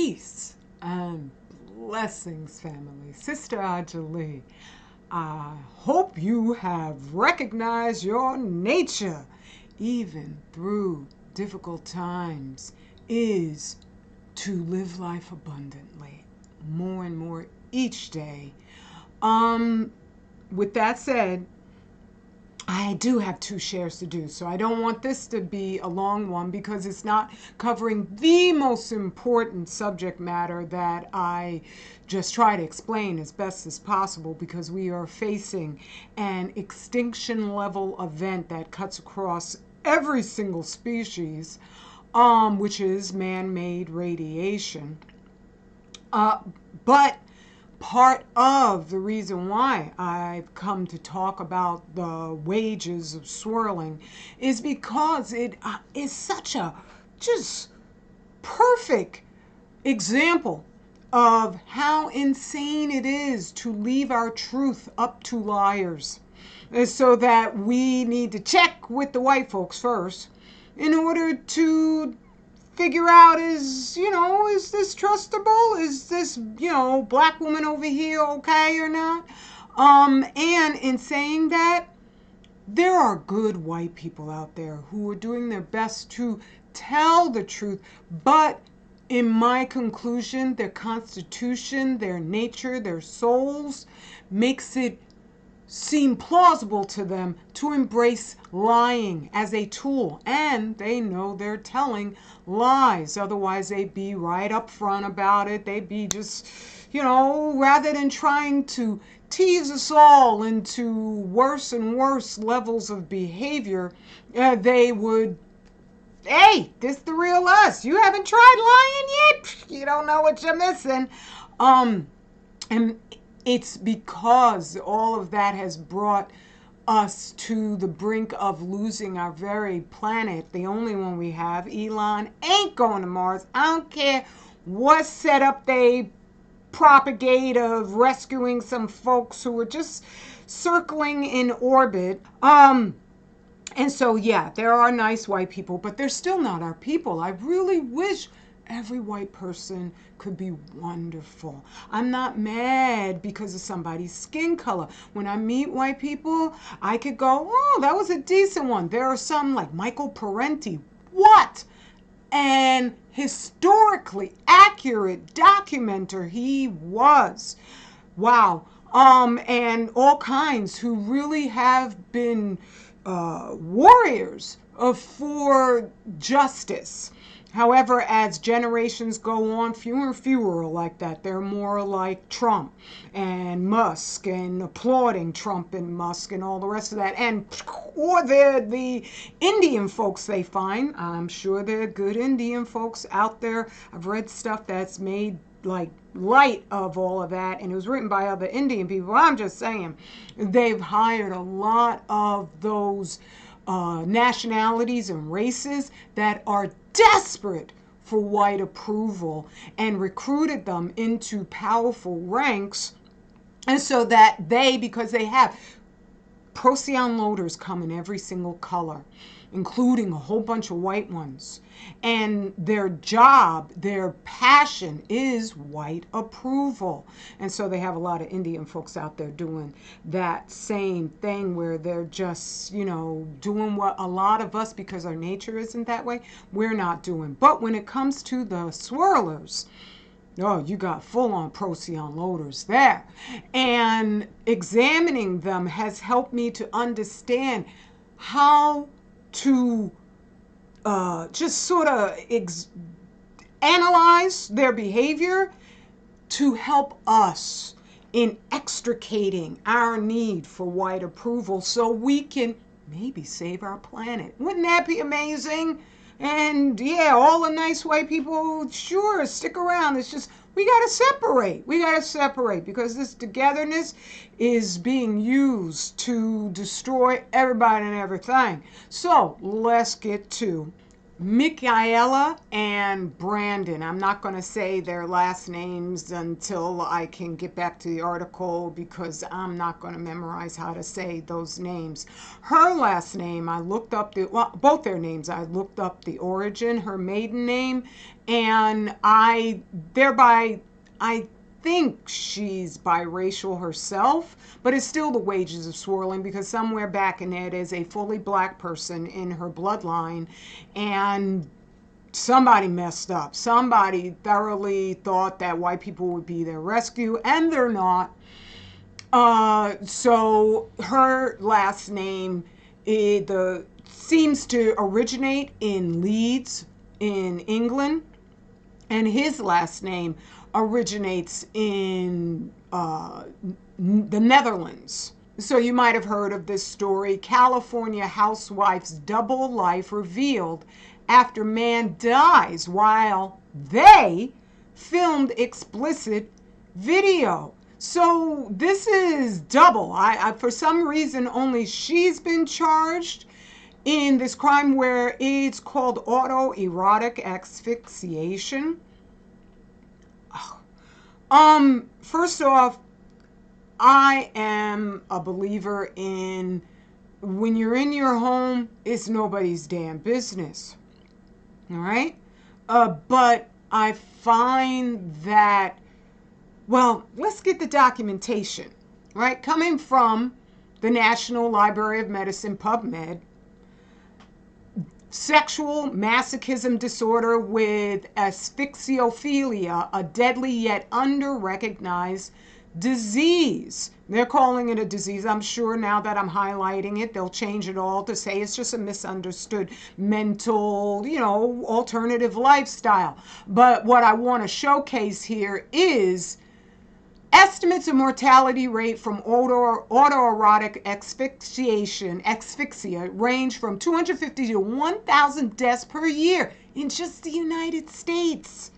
Peace and blessings, family. Sister Ajali, I hope you have recognized your nature, even through difficult times, is to live life abundantly, more and more each day. With that said, I do have 2 shares to do, so I don't want this to be a long one because it's not covering the most important subject matter that I just try to explain as best as possible, because we are facing an extinction level event that cuts across every single species, which is man-made radiation. But part of the reason why I've come to talk about the wages of swirling is because it is such a just perfect example of how insane it is to leave our truth up to liars. So that we need to check with the white folks first in order to figure out, is this trustable? Is this, black woman over here okay or not? And in saying that, there are good white people out there who are doing their best to tell the truth, but in my conclusion, their constitution, their nature, their souls makes it seem plausible to them to embrace lying as a tool, and they know they're telling lies. Otherwise, they'd be right up front about it. They'd be just, rather than trying to tease us all into worse and worse levels of behavior, they would, hey, this the real us. You haven't tried lying yet? You don't know what you're missing. And it's because all of that has brought us to the brink of losing our very planet, the only one we have. Elon ain't going to Mars. I don't care what setup they propagate of rescuing some folks who are just circling in orbit. And so, yeah, there are nice white people, but they're still not our people. I really wish every white person could be wonderful. I'm not mad because of somebody's skin color. When I meet white people, I could go, oh, that was a decent one. There are some like Michael Parenti. What? And historically accurate documenter he was. Wow. And all kinds who really have been warriors for justice. However, as generations go on, fewer and fewer are like that. They're more like Trump and Musk and applauding Trump and Musk and all the rest of that. Or they're the Indian folks they find. I'm sure there are good Indian folks out there. I've read stuff that's made like light of all of that, and it was written by other Indian people. I'm just saying, they've hired a lot of those nationalities and races that are desperate for white approval and recruited them into powerful ranks. And so that because they have Procyon loaders come in every single color, including a whole bunch of white ones. And their job, their passion is white approval. And so they have a lot of Indian folks out there doing that same thing where they're just, doing what a lot of us, because our nature isn't that way, we're not doing. But when it comes to the swirlers, oh, you got full-on Procyon loaders there. And examining them has helped me to understand how to just sort of analyze their behavior to help us in extricating our need for white approval so we can maybe save our planet. Wouldn't that be amazing? And yeah, all the nice white people, sure, stick around. It's just, we got to separate. We got to separate because this togetherness is being used to destroy everybody and everything. So let's get to Michaela and Brandon. I'm not going to say their last names until I can get back to the article because I'm not going to memorize how to say those names. Her last name, I looked up both their names, I looked up the origin, her maiden name, and I think she's biracial herself, but it's still the wages of swirling because somewhere back in it is a fully black person in her bloodline, and somebody messed up. Somebody thoroughly thought that white people would be their rescue, and they're not. So her last name seems to originate in Leeds in England, and his last name originates in the Netherlands. So you might have heard of this story. California housewife's double life revealed after man dies while they filmed explicit video. So this is double. For some reason, only she's been charged in this crime where it's called autoerotic asphyxiation. First off, I am a believer in when you're in your home, it's nobody's damn business. All right? But I find that, well, let's get the documentation, right? Coming from the National Library of Medicine, PubMed, sexual masochism disorder with asphyxiophilia, a deadly yet under-recognized disease. They're calling it a disease. I'm sure now that I'm highlighting it, they'll change it all to say it's just a misunderstood mental, alternative lifestyle. But what I want to showcase here is estimates of mortality rate from autoerotic asphyxia range from 250 to 1,000 deaths per year in just the United States.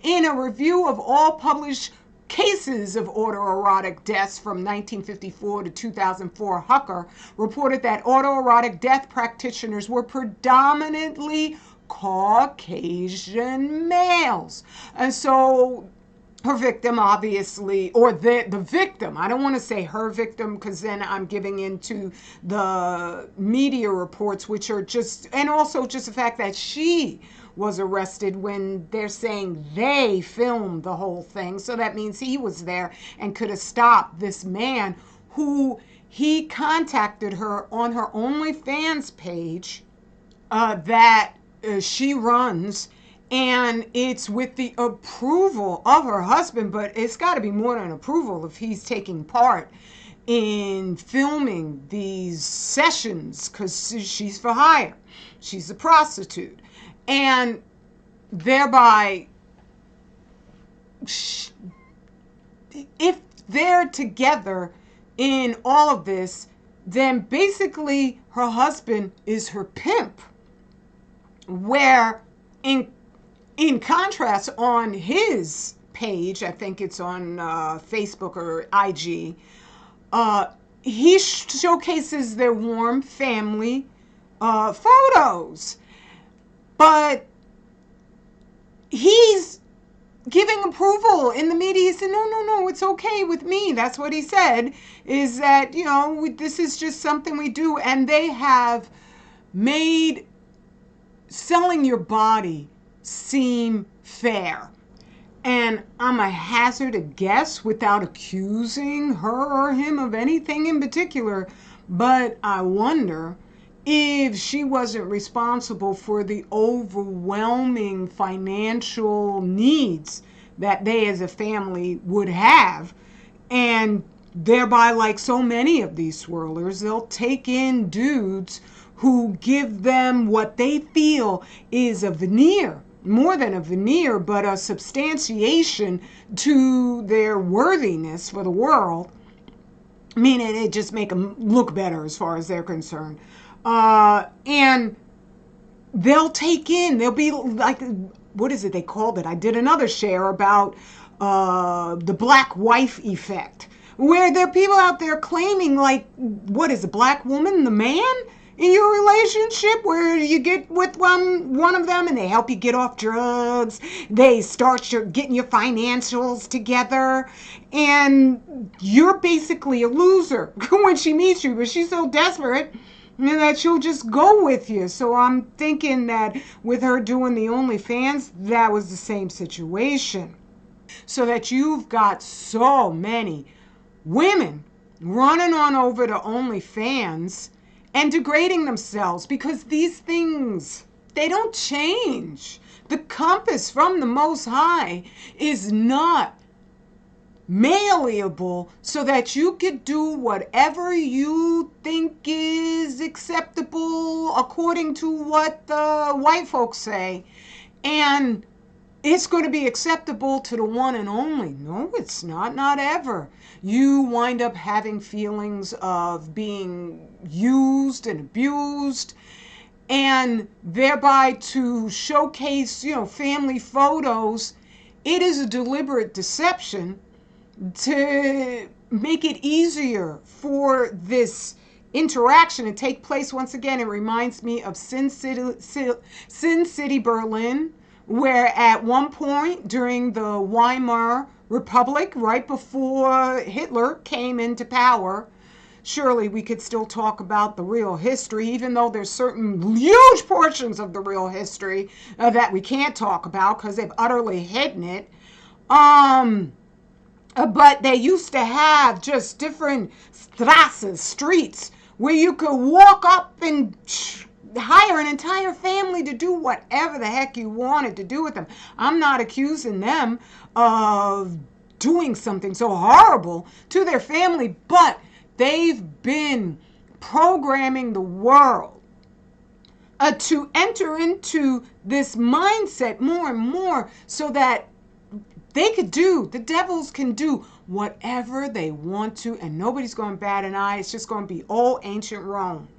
In a review of all published cases of autoerotic deaths from 1954 to 2004, Hucker reported that autoerotic death practitioners were predominantly Caucasian males. And so her victim, obviously, or the victim, I don't want to say her victim because then I'm giving into the media reports, which are just, and also just the fact that she was arrested when they're saying they filmed the whole thing. So that means he was there and could have stopped this man who he contacted her on her OnlyFans page that she runs. And it's with the approval of her husband, but it's got to be more than approval if he's taking part in filming these sessions because she's for hire. She's a prostitute. And thereby, if they're together in all of this, then basically her husband is her pimp. Where in contrast, on his page, I think it's on Facebook or IG, he showcases their warm family photos. But he's giving approval in the media. He said, no, it's okay with me. That's what he said, is that, this is just something we do. And they have made selling your body seem fair. And I'm a hazard a guess without accusing her or him of anything in particular, but I wonder if she wasn't responsible for the overwhelming financial needs that they as a family would have, and thereby, like so many of these swirlers, they'll take in dudes who give them what they feel is a veneer, more than a veneer, but a substantiation to their worthiness for the world, meaning it just make them look better as far as they're concerned. And they'll be like, what is it they called it? I did another share about the black wife effect, where there are people out there claiming, like, what is a black woman, the man? in your relationship where you get with one of them and they help you get off drugs. They start getting your financials together. And you're basically a loser when she meets you. But she's so desperate that she'll just go with you. So I'm thinking that with her doing the OnlyFans, that was the same situation. So that you've got so many women running on over to OnlyFans and degrading themselves because these things, they don't change. The compass from the Most High is not malleable so that you could do whatever you think is acceptable according to what the white folks say. And it's going to be acceptable to the one and only. No, it's not. Not ever. You wind up having feelings of being used and abused, and thereby to showcase, family photos. It is a deliberate deception to make it easier for this interaction to take place. Once again, it reminds me of Sin City, Berlin, where at one point during the Weimar Republic, right before Hitler came into power, surely we could still talk about the real history, even though there's certain huge portions of the real history that we can't talk about because they've utterly hidden it. But they used to have just different strasses, streets, where you could walk up and hire an entire family to do whatever the heck you wanted to do with them. I'm not accusing them of doing something so horrible to their family, but they've been programming the world to enter into this mindset more and more so that the devils can do whatever they want to, and nobody's going to bat an eye. It's just going to be old ancient Rome.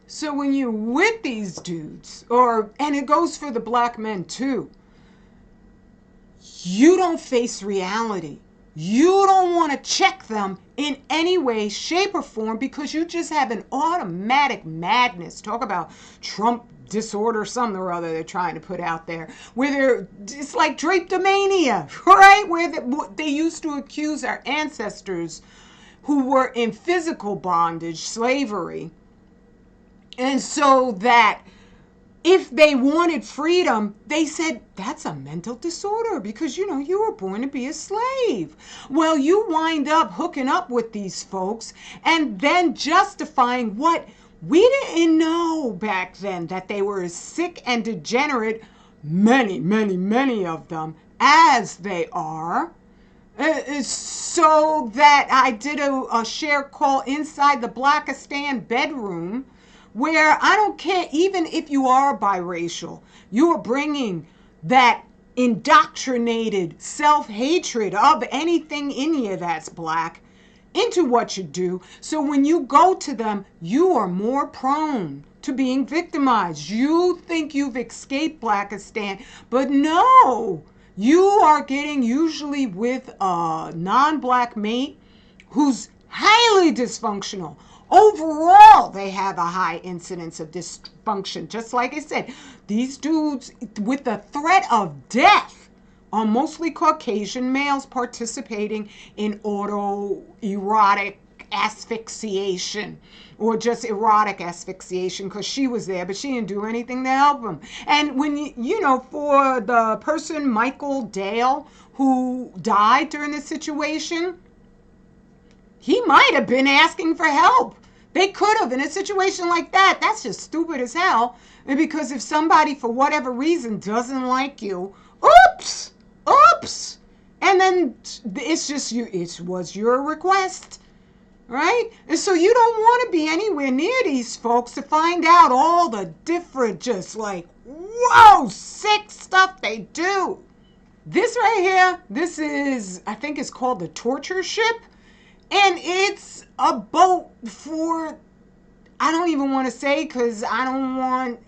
So when you're with these dudes, and it goes for the black men too, you don't face reality. You don't want to check them in any way, shape, or form because you just have an automatic madness. Talk about Trump disorder, something or other they're trying to put out there, where it's like drapetomania, right? Where they used to accuse our ancestors who were in physical bondage, slavery, and so that if they wanted freedom, they said that's a mental disorder because, you were born to be a slave. Well, you wind up hooking up with these folks and then justifying what we didn't know back then, that they were as sick and degenerate, many, many, many of them, as they are. So that I did a share call Inside the Blackistan Bedroom, where I don't care, even if you are biracial, you are bringing that indoctrinated self-hatred of anything in you that's black into what you do. So when you go to them, you are more prone to being victimized. You think you've escaped Blackistan, but no, you are getting usually with a non-black mate who's highly dysfunctional. Overall, they have a high incidence of dysfunction. Just like I said, these dudes with the threat of death are mostly Caucasian males participating in autoerotic asphyxiation, or just erotic asphyxiation, because she was there, but she didn't do anything to help them. And when for the person, Michael Dale, who died during this situation, he might have been asking for help. They could have. In a situation like that, that's just stupid as hell. Because if somebody, for whatever reason, doesn't like you, oops, and then it's just you. It was your request, right? And so you don't want to be anywhere near these folks to find out all the different, just like, whoa, sick stuff they do. This right here, this is, I think it's called the torture ship. And it's a boat for, I don't even want to say because I don't want,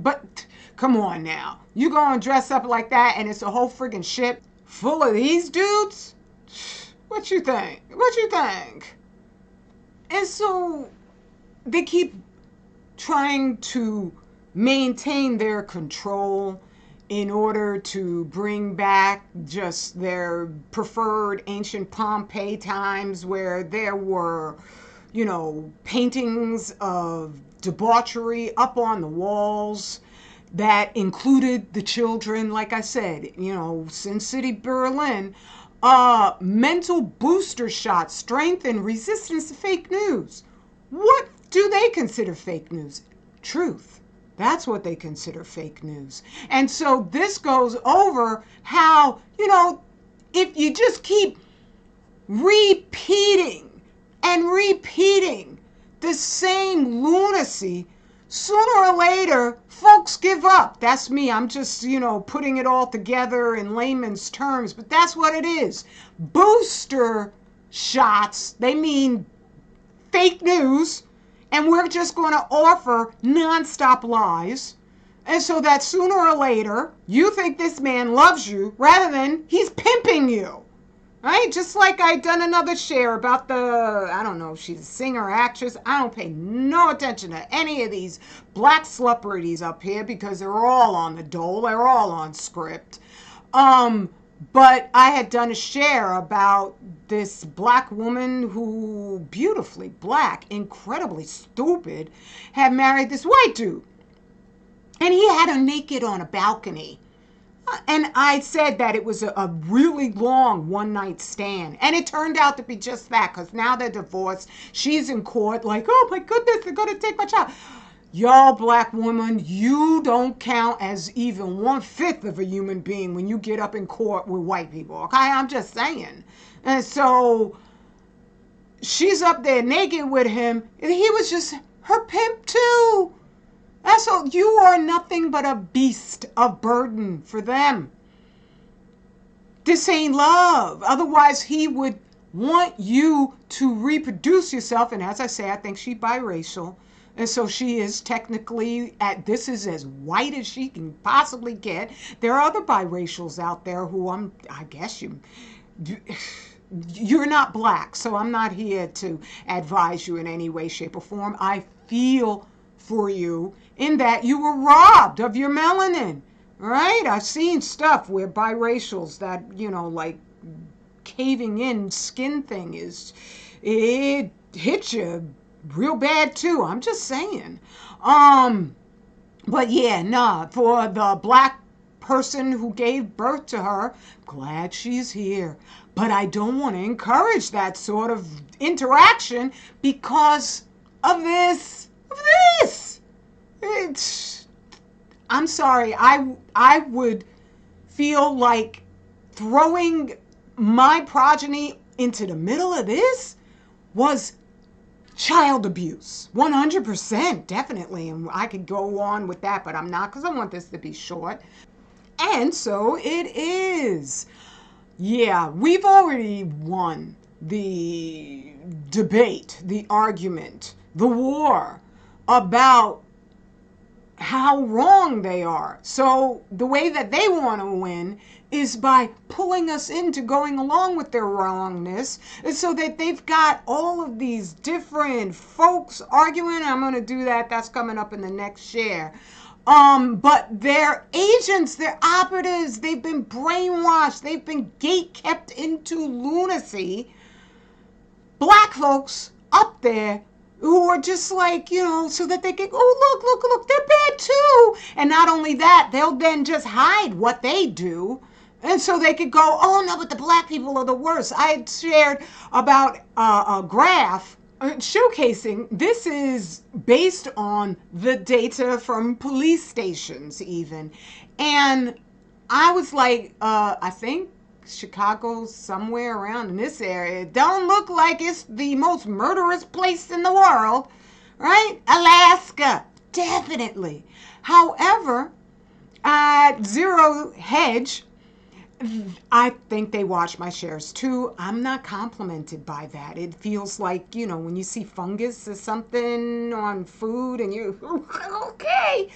but come on now. You go and dress up like that and it's a whole friggin' ship full of these dudes? What you think? And so they keep trying to maintain their control in order to bring back just their preferred ancient Pompeii times where there were, paintings of debauchery up on the walls that included the children. Like I said, Sin City, Berlin, mental booster shots strengthen resistance to fake news. What do they consider fake news? Truth. That's what they consider fake news. And so this goes over how, if you just keep repeating and repeating the same lunacy, sooner or later, folks give up. That's me. I'm just, putting it all together in layman's terms, but that's what it is. Booster shots, they mean fake news, and we're just going to offer nonstop lies. And so that sooner or later, you think this man loves you rather than he's pimping you. Right? Just like I done another share about I don't know, she's a singer, actress. I don't pay no attention to any of these black celebrities up here because they're all on the dole. They're all on script. But I had done a share about this black woman who, beautifully black, incredibly stupid, had married this white dude. And he had her naked on a balcony. And I said that it was a really long one-night stand. And it turned out to be just that, because now they're divorced. She's in court like, oh my goodness, they're going to take my child. Y'all black women, you don't count as even 1/5 of a human being when you get up in court with white people, okay? I'm just saying. And so she's up there naked with him, and he was just her pimp too. And so you are nothing but a beast of burden for them. This ain't love. Otherwise, he would want you to reproduce yourself. And as I say, I think she's biracial. And so she is technically, this is as white as she can possibly get. There are other biracials out there who I guess you're not black. So I'm not here to advise you in any way, shape, or form. I feel for you in that you were robbed of your melanin, right? I've seen stuff where biracials that, like caving in skin thing it hits you real bad too. I'm just saying. But yeah, for the black person who gave birth to her, glad she's here. But I don't want to encourage that sort of interaction because of this. I'm sorry. I would feel like throwing my progeny into the middle of this was child abuse. 100%, definitely. And I could go on with that, but I'm not, because I want this to be short. And so it is. Yeah, we've already won the debate, the argument, the war about how wrong they are. So the way that they want to win is by pulling us into going along with their wrongness, and so that they've got all of these different folks arguing. I'm going to do that. That's coming up in the next share. But they're agents, they're operatives, they've been brainwashed, they've been gate-kept into lunacy. Black folks up there who are just like, so that they can, oh, look, they're bad too. And not only that, they'll then just hide what they do. And so they could go, oh no, but the black people are the worst. I had shared about a graph showcasing, this is based on the data from police stations even. And I was like, I think Chicago, somewhere around in this area, don't look like it's the most murderous place in the world, right? Alaska, definitely. However, at Zero Hedge, I think they watch my shares too. I'm not complimented by that. It feels like, when you see fungus or something on food and you, okay.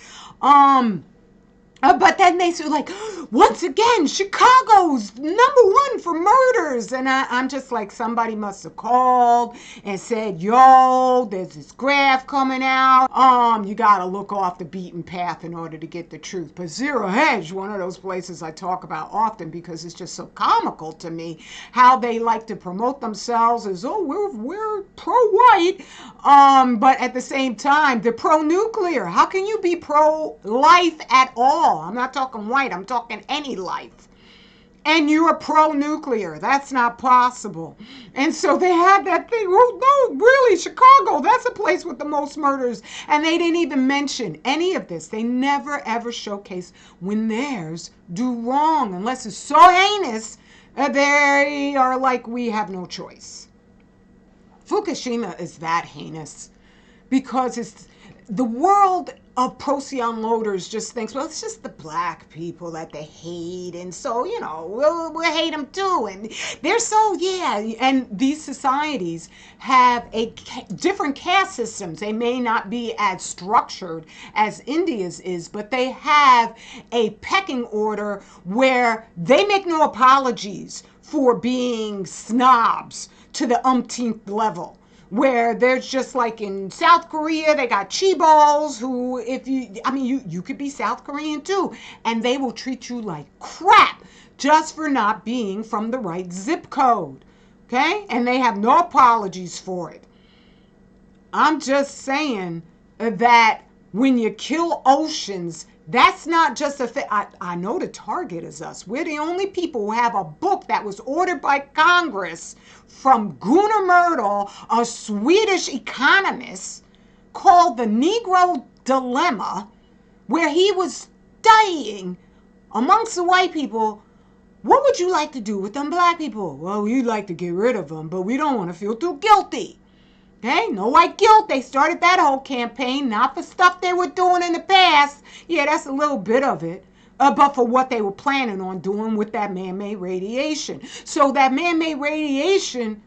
But then they say, like, once again, Chicago's #1 for murders. And I'm just like, somebody must have called and said, yo, there's this graph coming out. You got to look off the beaten path in order to get the truth. But Zero Hedge, one of those places I talk about often because it's just so comical to me how they like to promote themselves as, oh, we're pro-white. But at the same time, they're pro-nuclear. How can you be pro-life at all? I'm not talking white, I'm talking any life. And you are pro-nuclear. That's not possible. And so they had that thing, oh, no, really, Chicago, that's a place with the most murders. And they didn't even mention any of this. They never, ever showcase when theirs do wrong, unless it's so heinous, they are like, we have no choice. Fukushima is that heinous because it's the world of Procyon loaders just thinks, well, it's just the black people that they hate. And so, we'll hate them too. And they're so, yeah. And these societies have different caste systems. They may not be as structured as India's is, but they have a pecking order where they make no apologies for being snobs to the umpteenth level. Where there's just like in South Korea, they got chibos who, you could be South Korean too, and they will treat you like crap just for not being from the right zip code, okay? And they have no apologies for it. I'm just saying that when you kill oceans, that's not just I know the target is us. We're the only people who have a book that was ordered by Congress from Gunnar Myrdal, a Swedish economist, called The Negro Dilemma, where he was studying amongst the white people, what would you like to do with them black people? Well, we'd like to get rid of them, but we don't want to feel too guilty. Okay, no white guilt. They started that whole campaign, not for stuff they were doing in the past. Yeah, that's a little bit of it. But for what they were planning on doing with that man-made radiation. So that man-made radiation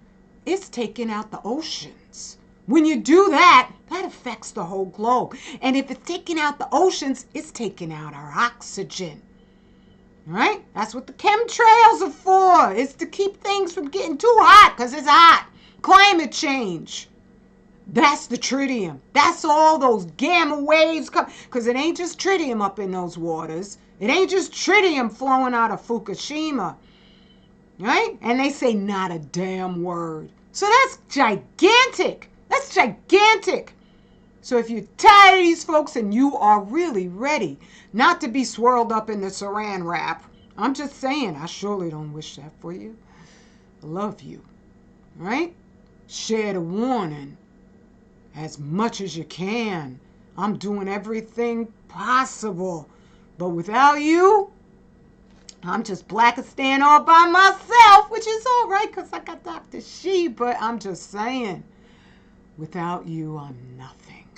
is taking out the oceans. When you do that, that affects the whole globe. And if it's taking out the oceans, it's taking out our oxygen. Right? That's what the chemtrails are for. It's to keep things from getting too hot because it's hot. Climate change. That's the tritium. That's all those gamma waves come. Because it ain't just tritium up in those waters. It ain't just tritium flowing out of Fukushima. Right? And they say not a damn word. So that's gigantic. That's gigantic. So if you're tired of these folks and you are really ready not to be swirled up in the Saran wrap, I'm just saying, I surely don't wish that for you. I love you. Right? Share the warning as much as you can. I'm doing everything possible. But without you, I'm just Blackistan all by myself, which is all right because I got Dr. She, but I'm just saying, without you, I'm nothing.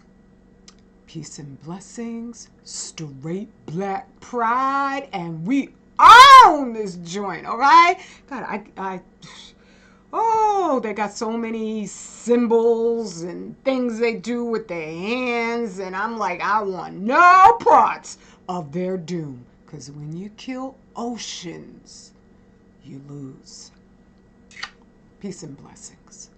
Peace and blessings, straight black pride, and we own this joint, all right? God, oh, they got so many symbols and things they do with their hands. And I'm like, I want no parts of their doom. Because when you kill oceans, you lose. Peace and blessings.